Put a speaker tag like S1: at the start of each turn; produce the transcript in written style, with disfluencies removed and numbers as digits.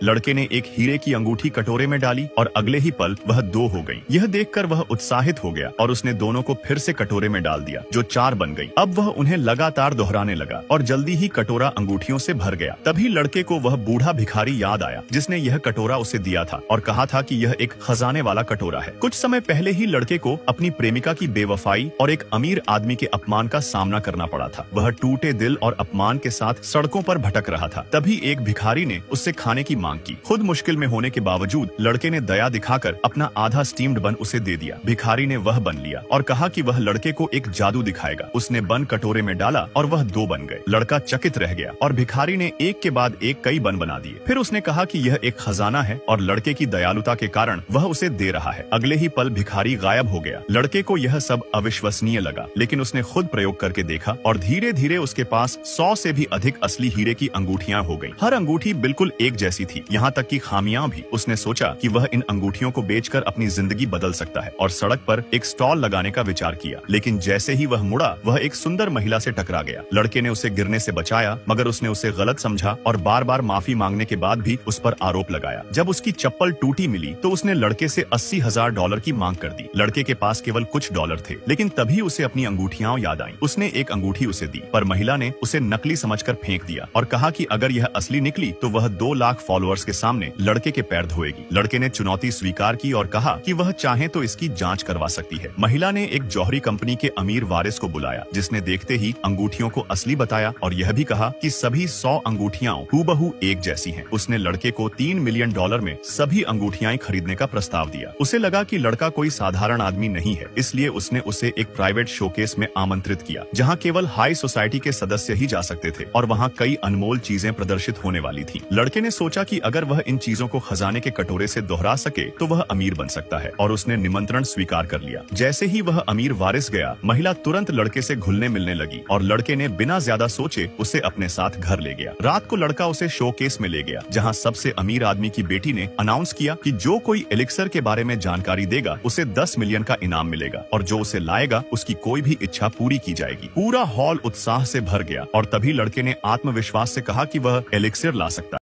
S1: लड़के ने एक हीरे की अंगूठी कटोरे में डाली और अगले ही पल वह 2 हो गई। यह देखकर वह उत्साहित हो गया और उसने दोनों को फिर से कटोरे में डाल दिया, जो 4 बन गई। अब वह उन्हें लगातार दोहराने लगा और जल्दी ही कटोरा अंगूठियों से भर गया। तभी लड़के को वह बूढ़ा भिखारी याद आया जिसने यह कटोरा उसे दिया था और कहा था कि यह एक खजाने वाला कटोरा है। कुछ समय पहले ही लड़के को अपनी प्रेमिका की बेवफाई और एक अमीर आदमी के अपमान का सामना करना पड़ा था। वह टूटे दिल और अपमान के साथ सड़कों पर भटक रहा था। तभी एक भिखारी ने उससे खाने की मांग की। खुद मुश्किल में होने के बावजूद लड़के ने दया दिखाकर अपना आधा स्टीम्ड बन उसे दे दिया। भिखारी ने वह बन लिया और कहा कि वह लड़के को एक जादू दिखाएगा। उसने बन कटोरे में डाला और वह 2 बन गए। लड़का चकित रह गया और भिखारी ने एक के बाद एक कई बन बना दिए। फिर उसने कहा कि यह एक खजाना है और लड़के की दयालुता के कारण वह उसे दे रहा है। अगले ही पल भिखारी गायब हो गया। लड़के को यह सब अविश्वसनीय लगा, लेकिन उसने खुद प्रयोग करके देखा और धीरे धीरे उसके पास 100 से भी अधिक असली हीरे की अंगूठियां हो गई। हर अंगूठी बिल्कुल एक जैसी थी, यहाँ तक कि खामियां भी। उसने सोचा कि वह इन अंगूठियों को बेचकर अपनी जिंदगी बदल सकता है और सड़क पर एक स्टॉल लगाने का विचार किया। लेकिन जैसे ही वह मुड़ा, वह एक सुंदर महिला से टकरा गया। लड़के ने उसे गिरने से बचाया, मगर उसने उसे गलत समझा और बार बार माफी मांगने के बाद भी उस पर आरोप लगाया। जब उसकी चप्पल टूटी मिली तो उसने लड़के से $80,000 की मांग कर दी। लड़के के पास केवल कुछ डॉलर थे, लेकिन तभी उसे अपनी अंगूठियां याद आईं। उसने एक अंगूठी उसे दी, पर महिला ने उसे नकली समझकर फेंक दिया और कहा कि अगर यह असली निकली तो वह 2 लाख फॉलोअर्स के सामने लड़के के पैर धोएगी। लड़के ने चुनौती स्वीकार की और कहा कि वह चाहे तो इसकी जांच करवा सकती है। महिला ने एक जौहरी कंपनी के अमीर वारिस को बुलाया, जिसने देखते ही अंगूठियों को असली बताया और यह भी कहा कि सभी 100 अंगूठियां हूबहू एक जैसी हैं। उसने लड़के को $3 मिलियन में सभी अंगूठियां खरीदने का प्रस्ताव दिया। उसे लगा कि लड़का कोई साधारण आदमी नहीं है, इसलिए उसने उसे एक प्राइवेट शोकेस में आमंत्रित किया, जहां केवल हाई सोसाइटी के सदस्य ही जा सकते थे और वहां कई अनमोल चीजें प्रदर्शित होने वाली थीं। लड़के ने सोचा कि अगर वह इन चीजों को खजाने के कटोरे से दोहरा सके तो वह अमीर बन सकता है और उसने निमंत्रण स्वीकार कर लिया। जैसे ही वह अमीर वारिस गया, महिला तुरंत लड़के से घुलने मिलने लगी और लड़के ने बिना ज्यादा सोचे उसे अपने साथ घर ले गया। रात को लड़का उसे शोकेस में ले गया, जहां सबसे अमीर आदमी की बेटी ने अनाउंस किया कि जो कोई एलिक्सर के बारे में जानकारी देगा उसे 10 मिलियन का इनाम मिलेगा और जो उसे लाएगा उसकी कोई भी इच्छा पूरी की जाएगी। पूरा हॉल उत्साह से भर गया और तभी लड़के ने आत्मविश्वास से कहा कि वह एलिक्सर ला सकता है।